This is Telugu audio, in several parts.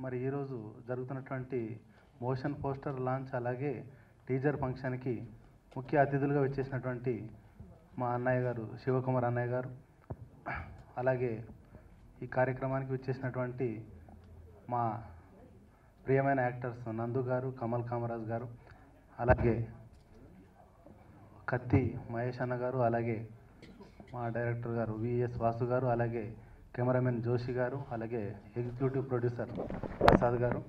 మరి ఈరోజు జరుగుతున్నటువంటి మోషన్ పోస్టర్ లాంచ్ అలాగే టీజర్ ఫంక్షన్కి ముఖ్య అతిథులుగా వచ్చేసినటువంటి మా అన్నయ్య గారు శివకుమార్ అన్నయ్య గారు, అలాగే ఈ కార్యక్రమానికి వచ్చేసినటువంటి మా ప్రియమైన యాక్టర్స్ నందు గారు, కమల్ కామరాజ్ గారు, అలాగే కత్తి మహేష్ అన్న గారు, అలాగే మా డైరెక్టర్ గారు విఎస్ వాసు గారు, అలాగే కెమెరామెన్ జోషి గారు, అలాగే ఎగ్జిక్యూటివ్ ప్రొడ్యూసర్ ప్రసాద్ గారు,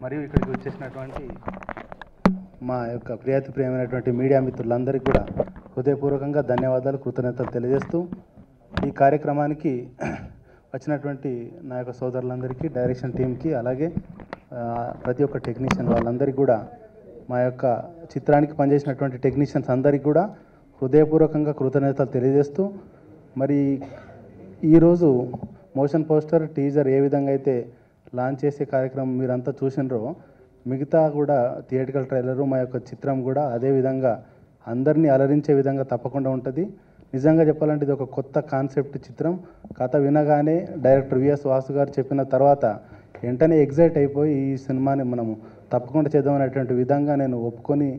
మరియు ఇక్కడికి వచ్చేసినటువంటి మా యొక్క ప్రియమైనటువంటి మీడియా మిత్రులందరికీ కూడా హృదయపూర్వకంగా ధన్యవాదాలు, కృతజ్ఞతలు తెలియజేస్తూ ఈ కార్యక్రమానికి వచ్చినటువంటి నా యొక్క సోదరులందరికీ, డైరెక్షన్ టీంకి, అలాగే ప్రతి ఒక్క టెక్నీషియన్ వాళ్ళందరికీ కూడా, మా యొక్క చిత్రానికి పనిచేసినటువంటి టెక్నీషియన్స్ అందరికీ కూడా హృదయపూర్వకంగా కృతజ్ఞతలు తెలియజేస్తూ, మరి ఈరోజు మోషన్ పోస్టర్ టీజర్ ఏ విధంగా అయితే లాంచ్ చేసే కార్యక్రమం మీరంతా చూసినరో, మిగతా కూడా థియేటికల్ ట్రైలరు మా యొక్క చిత్రం కూడా అదేవిధంగా అందరినీ అలరించే విధంగా తప్పకుండా ఉంటుంది. నిజంగా చెప్పాలంటే ఇది ఒక కొత్త కాన్సెప్ట్ చిత్రం. కథ వినగానే డైరెక్టర్ విఎస్ వాసు గారు చెప్పిన తర్వాత వెంటనే ఎగ్జైట్ అయిపోయి ఈ సినిమాని మనము తప్పకుండా చేద్దామనేటువంటి విధంగా నేను ఒప్పుకొని,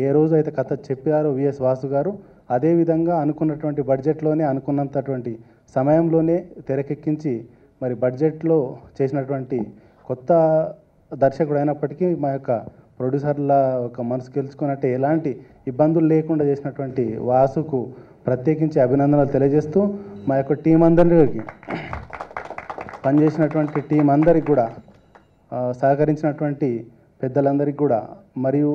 ఏ రోజు అయితే కథ చెప్పారో విఎస్ వాసు గారు అదేవిధంగా అనుకున్నటువంటి బడ్జెట్లోనే, అనుకున్నంతటువంటి సమయంలోనే తెరకెక్కించి మరి బడ్జెట్లో చేసినటువంటి కొత్త దర్శకుడు అయినప్పటికీ మా యొక్క ప్రొడ్యూసర్ల ఒక మనసు గెలుచుకున్నట్టే ఎలాంటి ఇబ్బందులు లేకుండా చేసినటువంటి వాసుకు ప్రత్యేకించి అభినందనలు తెలియజేస్తూ, మా యొక్క టీం అందరికీ, పనిచేసినటువంటి టీం అందరికి కూడా, సహకరించినటువంటి పెద్దలందరికీ కూడా, మరియు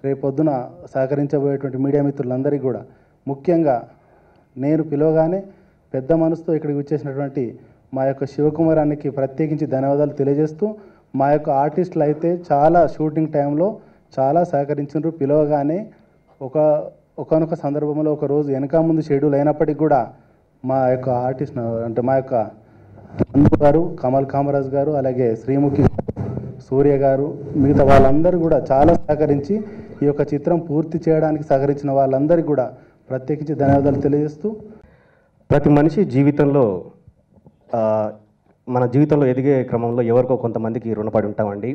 రేపొద్దున సహకరించబోయేటువంటి మీడియా మిత్రులందరికీ కూడా, ముఖ్యంగా నేను పిలవగానే పెద్ద మనసుతో ఇక్కడికి వచ్చేసినటువంటి మా యొక్క శివకుమార్ అన్నకి ప్రత్యేకించి ధన్యవాదాలు తెలియజేస్తూ, మా యొక్క ఆర్టిస్టులు అయితే చాలా షూటింగ్ టైంలో చాలా సహకరించారు. పిలవగానే ఒకనొక సందర్భంలో ఒక రోజు వెనక ముందు షెడ్యూల్ అయినప్పటికీ కూడా మా యొక్క ఆర్టిస్ట్ అంటే మా యొక్క నందు గారు, కమల్ కామరాజ్ గారు, అలాగే శ్రీముఖి, సూర్య గారు, మిగతా వాళ్ళందరూ కూడా చాలా సహకరించి ఈ యొక్క చిత్రం పూర్తి చేయడానికి సహకరించిన వాళ్ళందరికీ కూడా ప్రత్యేకించి ధన్యవాదాలు తెలియజేస్తూ, ప్రతి మనిషి జీవితంలో మన జీవితంలో ఎదిగే క్రమంలో ఎవరికో కొంతమందికి రుణపడి ఉంటామండి.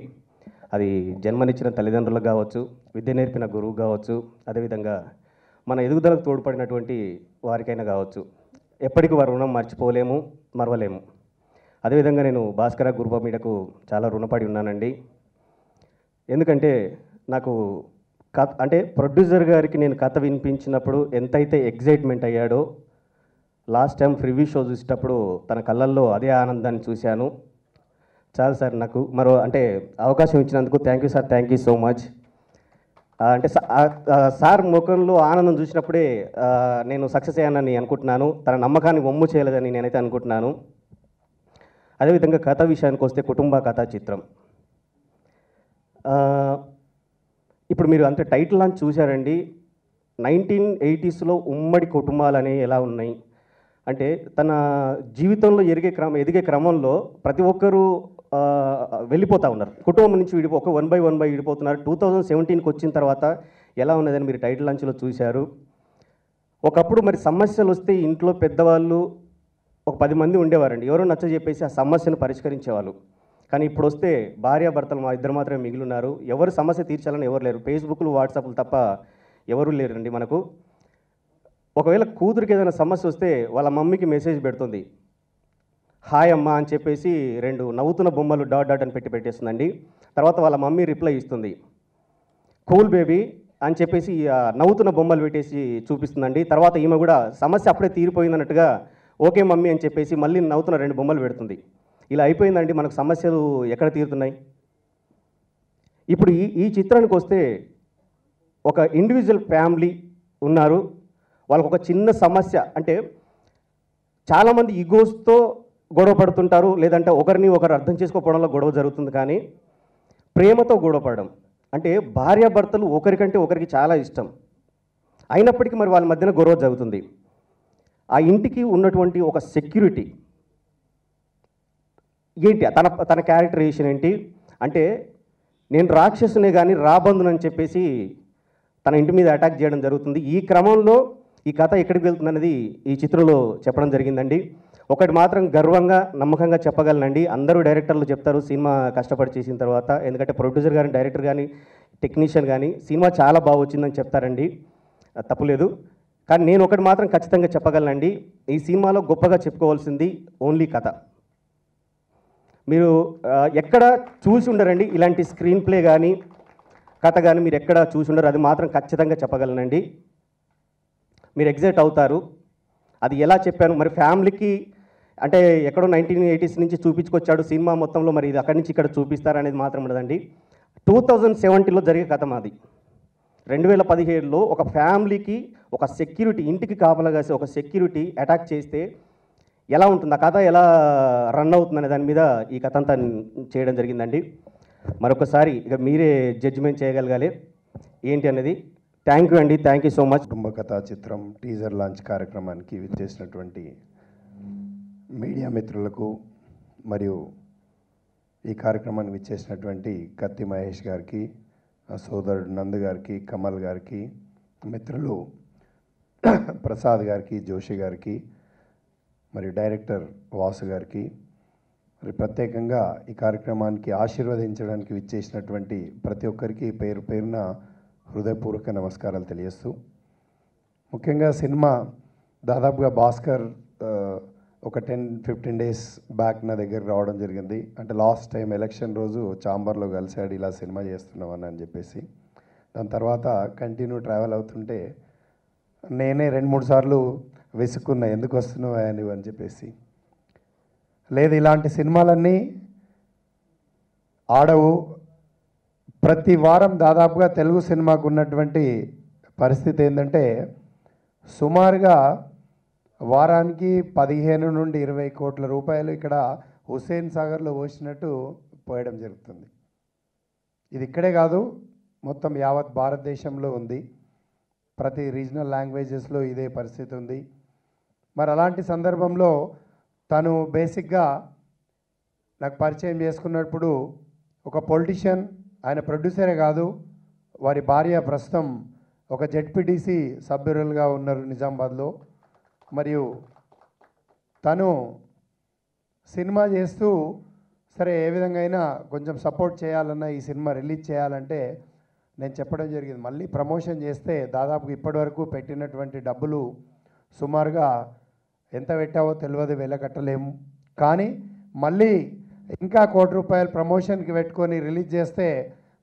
అది జన్మనిచ్చిన తల్లిదండ్రులకు కావచ్చు, విద్య నేర్పిన గురువు కావచ్చు, అదేవిధంగా మన ఎదుగుదలకు తోడ్పడినటువంటి వారికైనా కావచ్చు. ఎప్పటికీ వారి రుణం మర్చిపోలేము, మరవలేము. అదేవిధంగా నేను భాస్కర గురుబాబు మీడకు చాలా రుణపడి ఉన్నానండి. ఎందుకంటే నాకు అంటే ప్రొడ్యూసర్ గారికి నేను కథ వినిపించినప్పుడు ఎంతైతే ఎగ్జైట్మెంట్ అయ్యాడో, లాస్ట్ టైం ప్రివ్యూ షో చూసేటప్పుడు తన కళ్ళల్లో అదే ఆనందాన్ని చూశాను. చాలు సార్, నాకు మరో అంటే అవకాశం ఇచ్చినందుకు thank you sir, thank you so much. అంటే సార్ ముఖంలో ఆనందం చూసినప్పుడే నేను సక్సెస్ అయ్యానని అనుకుంటున్నాను. తన నమ్మకాన్ని వమ్ము చేయలేదని నేనైతే అనుకుంటున్నాను. అదేవిధంగా కథ విషయానికి వస్తే కుటుంబ కథా చిత్రం. ఇప్పుడు మీరు అంటే టైటిల్ లాంచ్ చూశారండి. 1980s ఉమ్మడి కుటుంబాలు అనేవి ఎలా ఉన్నాయి అంటే, తన జీవితంలో ఎదిగే క్రమంలో ప్రతి ఒక్కరూ వెళ్ళిపోతూ ఉన్నారు. కుటుంబం నుంచి ఒక వన్ బై విడిపోతున్నారు. 2017కి వచ్చిన తర్వాత ఎలా ఉన్నదని మీరు టైటిల్ లాంచ్లో చూశారు. ఒకప్పుడు మరి సమస్యలు వస్తే ఇంట్లో పెద్దవాళ్ళు ఒక 10 మంది ఉండేవారండి. ఎవరో నచ్చ చెప్పేసి ఆ సమస్యను పరిష్కరించేవాళ్ళు. కానీ ఇప్పుడు వస్తే భార్యాభర్తలు మా ఇద్దరు మాత్రమే మిగిలి ఉన్నారు. ఎవరు సమస్య తీర్చాలని ఎవరు లేరు. ఫేస్బుక్లు, వాట్సాప్లు తప్ప ఎవరు లేరండి మనకు. ఒకవేళ కూతురికి ఏదైనా సమస్య వస్తే వాళ్ళ మమ్మీకి మెసేజ్ పెడుతుంది, హాయ్ అమ్మ అని చెప్పేసి 2 నవ్వుతున్న బొమ్మలు డాట్ డాట్ అని పెట్టేస్తుందండి. తర్వాత వాళ్ళ మమ్మీ రిప్లై ఇస్తుంది, కూల్ బేబీ అని చెప్పేసి నవ్వుతున్న బొమ్మలు పెట్టేసి చూపిస్తుందండి. తర్వాత ఈమె కూడా సమస్య అప్పుడే తీరిపోయిందన్నట్టుగా ఓకే మమ్మీ అని చెప్పేసి మళ్ళీ నవ్వుతున్న 2 బొమ్మలు పెడుతుంది. ఇలా అయిపోయిందండి మనకు సమస్యలు ఎక్కడ తీరుతున్నాయి. ఇప్పుడు ఈ చిత్రానికి వస్తే ఒక ఇండివిజువల్ ఫ్యామిలీ ఉన్నారు. వాళ్ళకు ఒక చిన్న సమస్య అంటే, చాలామంది ఈగోస్తో గొడవ పడుతుంటారు, లేదంటే ఒకరిని ఒకరు అర్థం చేసుకోకపోవడంలో గొడవ జరుగుతుంది. కానీ ప్రేమతో గొడవ పడడం అంటే, భార్యాభర్తలు ఒకరికంటే ఒకరికి చాలా ఇష్టం అయినప్పటికీ మరి వాళ్ళ మధ్యన గొడవ జరుగుతుంది. ఆ ఇంటికి ఉన్నటువంటి ఒక సెక్యూరిటీ ఏంటి, తన క్యారెక్టరైజేషన్ ఏంటి అంటే, నేను రాక్షసునే కానీ రాబందునని చెప్పేసి తన ఇంటి మీద అటాక్ చేయడం జరుగుతుంది. ఈ క్రమంలో ఈ కథ ఎక్కడికి వెళ్తుంది అనేది ఈ చిత్రంలో చెప్పడం జరిగిందండి. ఒకటి మాత్రం గర్వంగా నమ్మకంగా చెప్పగలనండి, అందరూ డైరెక్టర్లు చెప్తారు సినిమా కష్టపడి చేసిన తర్వాత, ఎందుకంటే ప్రొడ్యూసర్ కానీ డైరెక్టర్ కానీ టెక్నీషియన్ కానీ సినిమా చాలా బాగా వచ్చిందని చెప్తారండి, తప్పులేదు. కానీ నేను ఒకటి మాత్రం ఖచ్చితంగా చెప్పగలనండి, ఈ సినిమాలో గొప్పగా చెప్పుకోవాల్సింది ఓన్లీ కథ. మీరు ఎక్కడ చూసి ఉండరండి ఇలాంటి స్క్రీన్ ప్లే కానీ కథ కానీ మీరు ఎక్కడ చూసి ఉండరు, అది మాత్రం ఖచ్చితంగా చెప్పగలనండి. మీరు ఎగ్జైట్ అవుతారు. అది ఎలా చెప్పాను మరి ఫ్యామిలీకి, అంటే ఎక్కడో 1980s నుంచి చూపించుకొచ్చాడు సినిమా మొత్తంలో, మరి ఇది అక్కడి నుంచి ఇక్కడ చూపిస్తారనేది మాత్రం ఉండదండి. 2070లో జరిగే కథ మాది. 2017లో ఒక ఫ్యామిలీకి ఒక సెక్యూరిటీ, ఇంటికి కాపలా కాసి ఒక సెక్యూరిటీ అటాక్ చేస్తే ఎలా ఉంటుంది, ఆ కథ ఎలా రన్ అవుతుందనే దాని మీద ఈ కథ అంతా చేయడం జరిగిందండి. మరొకసారి ఇక మీరే జడ్జిమెంట్ చేయగలగాలి ఏంటి అనేది. థ్యాంక్ యూ అండి, థ్యాంక్ యూ సో మచ్. కుటుంబ కథా చిత్రం టీజర్ లాంచ్ కార్యక్రమానికి విచ్చేసినటువంటి మీడియా మిత్రులకు మరియు ఈ కార్యక్రమానికి విచ్చేసినటువంటి కత్తి మహేష్ గారికి, సోదరుడు నంద్ గారికి, కమల్ గారికి, మిత్రులు ప్రసాద్ గారికి, జోషి గారికి, మరియు డైరెక్టర్ వాసు గారికి, మరి ప్రత్యేకంగా ఈ కార్యక్రమానికి ఆశీర్వదించడానికి విచ్చేసినటువంటి ప్రతి ఒక్కరికి పేరు పేరున హృదయపూర్వక నమస్కారాలు తెలియజేస్తూ, ముఖ్యంగా సినిమా దాదాపుగా భాస్కర్ ఒక 10-15 డేస్ బ్యాక్ నా దగ్గర రావడం జరిగింది. అంటే లాస్ట్ టైం ఎలక్షన్ రోజు చాంబర్లో కలిసాడు, ఇలా సినిమా చేస్తున్నామని అని చెప్పేసి. దాని తర్వాత కంటిన్యూ ట్రావెల్ అవుతుంటే నేనే 2-3 సార్లు వెసుక్కున్నా, ఎందుకు వస్తున్నావు అని చెప్పేసి. లేదు, ఇలాంటి సినిమాలన్నీ ఆడవు. ప్రతి వారం దాదాపుగా తెలుగు సినిమాకు ఉన్నటువంటి పరిస్థితి ఏంటంటే సుమారుగా వారానికి 15 నుండి 20 కోట్ల రూపాయలు ఇక్కడ హుస్సేన్ సాగర్లో పోసినట్టు పోయడం జరుగుతుంది. ఇది ఇక్కడే కాదు, మొత్తం యావత్ భారతదేశంలో ఉంది. ప్రతి రీజనల్ లాంగ్వేజెస్లో ఇదే పరిస్థితి ఉంది. మరి అలాంటి సందర్భంలో తను బేసిక్గా నాకు పరిచయం చేసుకున్నప్పుడు ఒక పొలిటీషియన్, ఆయన ప్రొడ్యూసరే కాదు, వారి భార్య ప్రస్తుతం ఒక జెడ్పీటీసీ సభ్యులుగా ఉన్నారు నిజామాబాద్లో. మరియు తను సినిమా చేస్తూ సరే ఏ విధంగా అయినా కొంచెం సపోర్ట్ చేయాలన్నా, ఈ సినిమా రిలీజ్ చేయాలంటే నేను చెప్పడం జరిగింది. మళ్ళీ ప్రమోషన్ చేస్తే దాదాపు ఇప్పటివరకు పెట్టినటువంటి డబ్బులు సుమారుగా ఎంత పెట్టావో తెలియదు, వెలకట్టలేము. కానీ మళ్ళీ ఇంకా ₹1 కోటి ప్రమోషన్కి పెట్టుకొని రిలీజ్ చేస్తే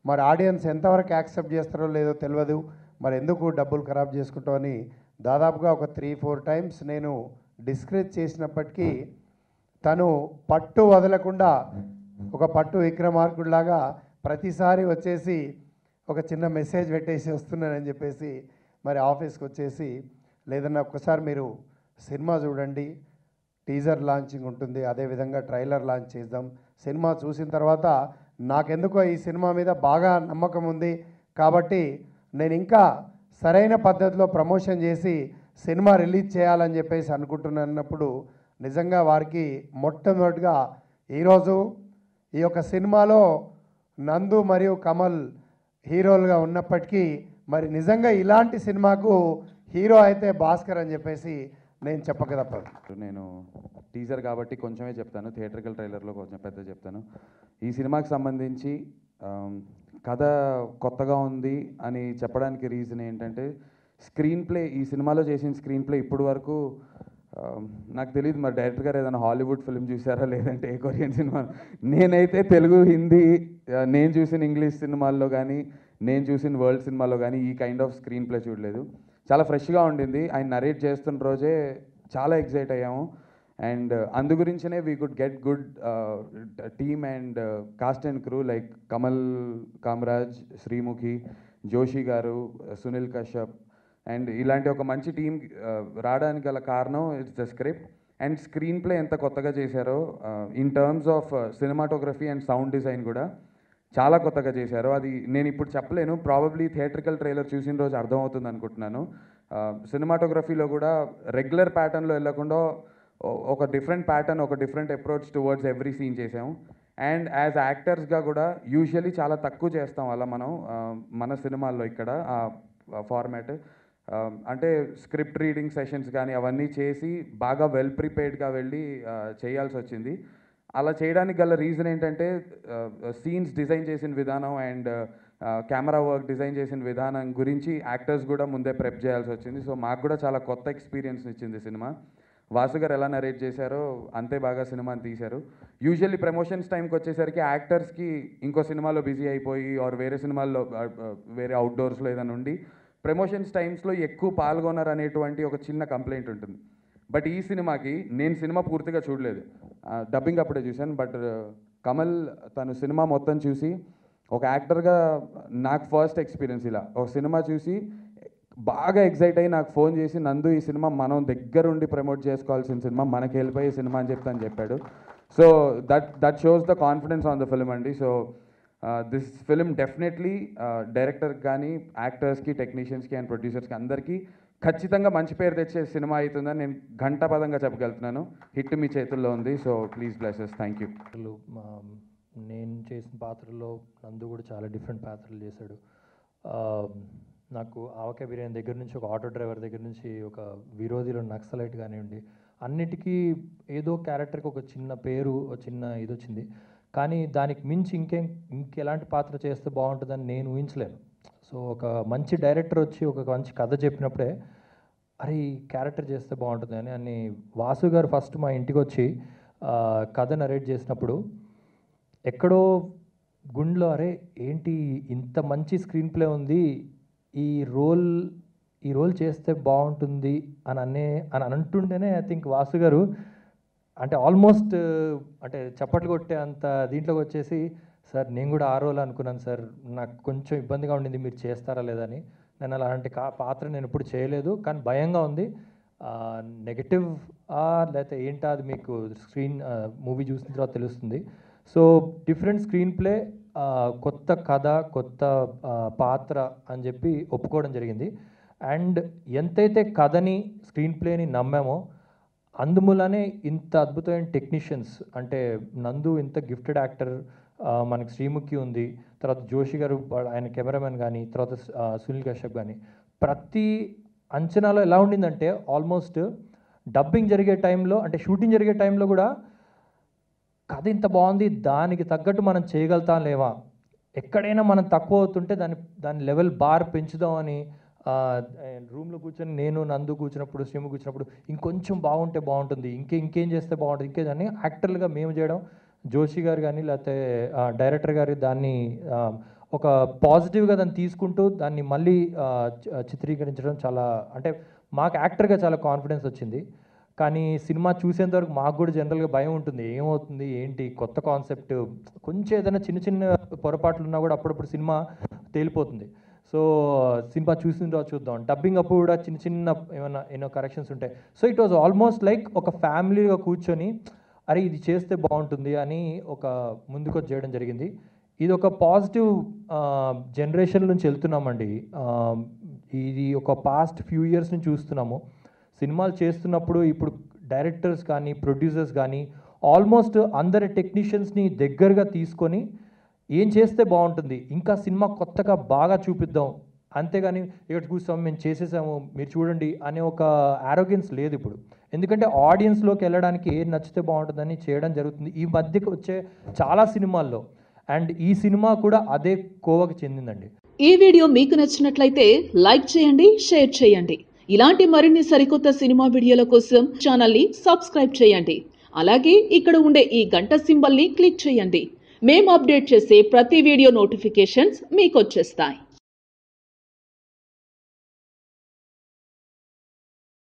మరి ఆడియన్స్ ఎంతవరకు యాక్సెప్ట్ చేస్తారో లేదో తెలియదు. మరి ఎందుకు డబ్బులు ఖరాబ్ చేసుకుంటామని దాదాపుగా ఒక 3-4 టైమ్స్ నేను డిస్కరేజ్ చేసినప్పటికీ తను పట్టు వదలకుండా ఒక పట్టు విక్రమార్కుడిలాగా ప్రతిసారి వచ్చేసి ఒక చిన్న మెసేజ్ పెట్టేసి వస్తున్నానని చెప్పేసి మరి ఆఫీస్కి వచ్చేసి, లేదన్నా ఒక్కసారి మీరు సినిమా చూడండి, టీజర్ లాంచింగ్ ఉంటుంది, అదేవిధంగా ట్రైలర్ లాంచ్ చేద్దాం, సినిమా చూసిన తర్వాత నాకెందుకో ఈ సినిమా మీద బాగా నమ్మకం ఉంది కాబట్టి నేను ఇంకా సరైన పద్ధతిలో ప్రమోషన్ చేసి సినిమా రిలీజ్ చేయాలని చెప్పేసి అనుకుంటున్నప్పుడు నిజంగా వారికి మొట్టమొదటిగా ఈరోజు ఈ యొక్క సినిమాలో నందు మరియు కమల్ హీరోలుగా ఉన్నప్పటికీ మరి నిజంగా ఇలాంటి సినిమాకు హీరో అయితే భాస్కర్ అని చెప్పేసి నేను చెప్పక తప్పదు. నేను టీజర్ కాబట్టి కొంచెమే చెప్తాను, థియేట్రికల్ ట్రైలర్లో కొంచెం పెద్ద చెప్తాను. ఈ సినిమాకి సంబంధించి కథ కొత్తగా ఉంది అని చెప్పడానికి రీజన్ ఏంటంటే స్క్రీన్ ప్లే, ఈ సినిమాలో చేసిన స్క్రీన్ ప్లే ఇప్పటి వరకు నాకు తెలియదు, మరి డైరెక్టర్ గారు ఏదైనా హాలీవుడ్ ఫిల్మ్ చూసారా లేదంటే ఏ కొరియన్ సినిమా. నేనైతే తెలుగు, హిందీ, నేను చూసిన ఇంగ్లీష్ సినిమాల్లో కానీ నేను చూసిన వరల్డ్ సినిమాలో కానీ ఈ కైండ్ ఆఫ్ స్క్రీన్ ప్లే చూడలేదు. చాలా ఫ్రెష్గా ఉండింది. ఆయన నరేట్ చేస్తున్న రోజే చాలా ఎగ్జైట్ అయ్యాము. అండ్ అందు గురించనే we could get good team and cast and crew like Kamal Kamaraj, Sreemukhi, Joshi garu, Sunil Kashyap. And ఇలాంటి ఒక మంచి టీం రావడానికి గల కారణం it's the script and screen play ఎంత కొత్తగా చేశారో in terms of cinematography and sound design కూడా చాలా కొత్తగా చేశారు. అది నేను ఇప్పుడు చెప్పలేను, ప్రాబబ్లీ థియేట్రికల్ ట్రైలర్ చూసిన రోజు అర్థమవుతుంది అనుకుంటున్నాను. సినిమాటోగ్రఫీలో కూడా రెగ్యులర్ ప్యాటర్న్లో వెళ్ళకుండా ఒక డిఫరెంట్ ప్యాటర్న్, ఒక different approach towards every scene చేసాము. అండ్ యాజ్ యాక్టర్స్గా కూడా యూజువలీ చాలా తక్కువ చేస్తాం అలా మనం మన సినిమాల్లో ఇక్కడ ఫార్మాట్. అంటే స్క్రిప్ట్ రీడింగ్ సెషన్స్ కానీ అవన్నీ చేసి బాగా వెల్ ప్రిపేర్డ్గా వెళ్ళి చేయాల్సి వచ్చింది. అలా చేయడానికి గల రీజన్ ఏంటంటే సీన్స్ డిజైన్ చేసిన విధానం అండ్ కెమెరా వర్క్ డిజైన్ చేసిన విధానం గురించి యాక్టర్స్ కూడా ముందే ప్రెప్ చేయాల్సి వచ్చింది. సో మాకు కూడా చాలా కొత్త ఎక్స్పీరియన్స్ ఇచ్చింది సినిమా. వాసు గారు ఎలా నరేట్ చేశారో అంతే బాగా సినిమాని తీశారు. యూజువల్లీ ప్రమోషన్స్ టైంకి వచ్చేసరికి యాక్టర్స్కి ఇంకో సినిమాలో బిజీ అయిపోయి ఆర్ వేరే సినిమాల్లో వేరే అవుట్డోర్స్లో ఏదైనా ఉండి ప్రమోషన్స్ టైమ్స్లో ఎక్కువ పాల్గొన్నారు అనేటువంటి ఒక చిన్న కంప్లైంట్ ఉంటుంది. బట్ ఈ సినిమాకి నేను సినిమా పూర్తిగా చూడలేదు, డబ్బింగ్ అప్పుడే చూశాను. బట్ కమల్ తను సినిమా మొత్తం చూసి ఒక యాక్టర్గా నాకు ఫస్ట్ ఎక్స్పీరియన్స్ ఇలా ఒక సినిమా చూసి బాగా ఎక్సైట్ అయ్యి నాకు ఫోన్ చేసి, నందు ఈ సినిమా మనం దగ్గరుండి ప్రమోట్ చేసుకోవాల్సిన సినిమా, మనకి వెళ్ళిపోయే సినిమా అని చెప్పాడు. So that shows the confidence on the film అండి. సో దిస్ ఫిల్మ్ డెఫినెట్లీ డైరెక్టర్కి కానీ యాక్టర్స్కి టెక్నీషియన్స్కి అండ్ ప్రొడ్యూసర్స్కి అందరికీ ఖచ్చితంగా మంచి పేరు తెచ్చే సినిమా అవుతుందని నేను ఘంటాపదంగా చెప్పగలుగుతున్నాను. హిట్ మీ చేతుల్లో ఉంది. So please blesses. Thank you. నేను చేసిన పాత్రలో నందు కూడా చాలా డిఫరెంట్ పాత్రలు చేశాడు. నాకు ఆవకాయ బిర్యానీ దగ్గర నుంచి ఒక ఆటో డ్రైవర్ దగ్గర నుంచి ఒక విరోధిలో నక్సలైట్ కానివ్వండి, అన్నిటికీ ఏదో క్యారెక్టర్కి ఒక చిన్న పేరు, ఒక చిన్న ఇది వచ్చింది. కానీ దానికి మించి ఇంకెలాంటి పాత్ర చేస్తే బాగుంటుందని నేను ఊహించలేను. సో ఒక మంచి డైరెక్టర్ వచ్చి ఒక మంచి కథ చెప్పినప్పుడే అరే ఈ క్యారెక్టర్ చేస్తే బాగుంటుంది అని వాసు గారు ఫస్ట్ మా ఇంటికి వచ్చి కథ నరేట్ చేసినప్పుడు ఎక్కడో గుండెలో అరే ఏంటి ఇంత మంచి స్క్రీన్ ప్లే ఉంది, ఈ రోల్ చేస్తే బాగుంటుంది అని అంటుంటేనే ఐ థింక్ వాసు గారు అంటే ఆల్మోస్ట్ అంటే చప్పట్లు కొట్టే అంత దీంట్లోకి వచ్చేసి, సార్ నేను కూడా ఆ రోల్ అనుకున్నాను సార్, నాకు కొంచెం ఇబ్బందిగా ఉండింది మీరు చేస్తారా లేదని. నేను అలాంటి పాత్ర నేను ఎప్పుడు చేయలేదు, కానీ భయంగా ఉంది. నెగటివ్ లేకపోతే ఏంటా అది మీకు మూవీ చూసిన తర్వాత తెలుస్తుంది. సో డిఫరెంట్ స్క్రీన్ ప్లే, కొత్త కథ, కొత్త పాత్ర అని చెప్పి ఒప్పుకోవడం జరిగింది. అండ్ ఎంతైతే కథని స్క్రీన్ ప్లేని నమ్మామో అందుమూలనే ఇంత అద్భుతమైన టెక్నీషియన్స్, అంటే నందు ఇంత గిఫ్టెడ్ యాక్టర్, మనకి శ్రీముఖి ఉంది, తర్వాత జోషి గారు ఆయన కెమెరామెన్ కానీ, తర్వాత సునీల్ కశ్యప్ కానీ, ప్రతి అంచనాలో ఎలా ఉండిందంటే ఆల్మోస్ట్ డబ్బింగ్ జరిగే టైంలో అంటే షూటింగ్ జరిగే టైంలో కూడా కథ ఇంత బాగుంది, దానికి తగ్గట్టు మనం చేయగలుగుతాం లేవా, ఎక్కడైనా మనం తక్కువ అవుతుంటే దాని లెవెల్ బార్ పెంచుదామని రూమ్లో కూర్చొని నేను నందు కూర్చున్నప్పుడు, శ్రీము కూర్చున్నప్పుడు ఇంకొంచెం బాగుంటే బాగుంటుంది, ఇంకేం చేస్తే బాగుంటుంది, ఇంకేదని యాక్టర్లుగా మేము చేయడం, జోషి గారు కానీ లేకపోతే డైరెక్టర్ గారు దాన్ని ఒక పాజిటివ్గా దాన్ని తీసుకుంటూ దాన్ని మళ్ళీ చిత్రీకరించడం చాలా అంటే మాకు యాక్టర్గా చాలా కాన్ఫిడెన్స్ వచ్చింది. కానీ సినిమా చూసేంతవరకు మాకు కూడా జనరల్గా భయం ఉంటుంది, ఏమవుతుంది ఏంటి కొత్త కాన్సెప్ట్, కొంచెం ఏదైనా చిన్న పొరపాట్లు ఉన్నా కూడా అప్పుడప్పుడు సినిమా తేలిపోతుంది. సో సినిమా చూసిన తర్వాత చూద్దాం, డబ్బింగ్ అప్పుడు కూడా చిన్న ఏమైనా ఎన్నో కరెక్షన్స్ ఉంటాయి. So it was almost like ఒక ఫ్యామిలీగా కూర్చొని అరే ఇది చేస్తే బాగుంటుంది అని ఒక ముందుకు చేయడం జరిగింది. ఇది ఒక పాజిటివ్ జనరేషన్ నుంచి వెళ్తున్నామండి. ఇది ఒక పాస్ట్ ఫ్యూ ఇయర్స్ నుంచి చూస్తున్నాము. సినిమాలు చేస్తున్నప్పుడు ఇప్పుడు డైరెక్టర్స్ కానీ ప్రొడ్యూసర్స్ కానీ ఆల్మోస్ట్ అందరి టెక్నీషియన్స్ని దగ్గరగా తీసుకొని ఏం చేస్తే బాగుంటుంది, ఇంకా సినిమా కొత్తగా బాగా చూపిద్దాం, అంతేగాని ఇక్కడ చూస్తాం మేము చేసేసాము మీరు చూడండి అనే ఒక ఆరోగెన్స్ లేదు ఇప్పుడు. ఎందుకంటే ఆడియన్స్లోకి వెళ్ళడానికి ఏది నచ్చితే బాగుంటుందని చేయడం జరుగుతుంది ఈ మధ్యకి వచ్చే చాలా సినిమాల్లో. అండ్ ఈ సినిమా కూడా అదే కోవకు చెందిందండి. ఈ వీడియో మీకు నచ్చినట్లయితే లైక్ చేయండి, షేర్ చేయండి. ఇలాంటి మరిన్ని సరికొత్త సినిమా వీడియోల కోసం ఛానల్ని సబ్స్క్రైబ్ చేయండి. అలాగే ఇక్కడ ఉండే ఈ గంట సింబల్ని క్లిక్ చేయండి. మేము అప్డేట్ చేసే ప్రతి వీడియో నోటిఫికేషన్స్ మీకు వచ్చేస్తాయి.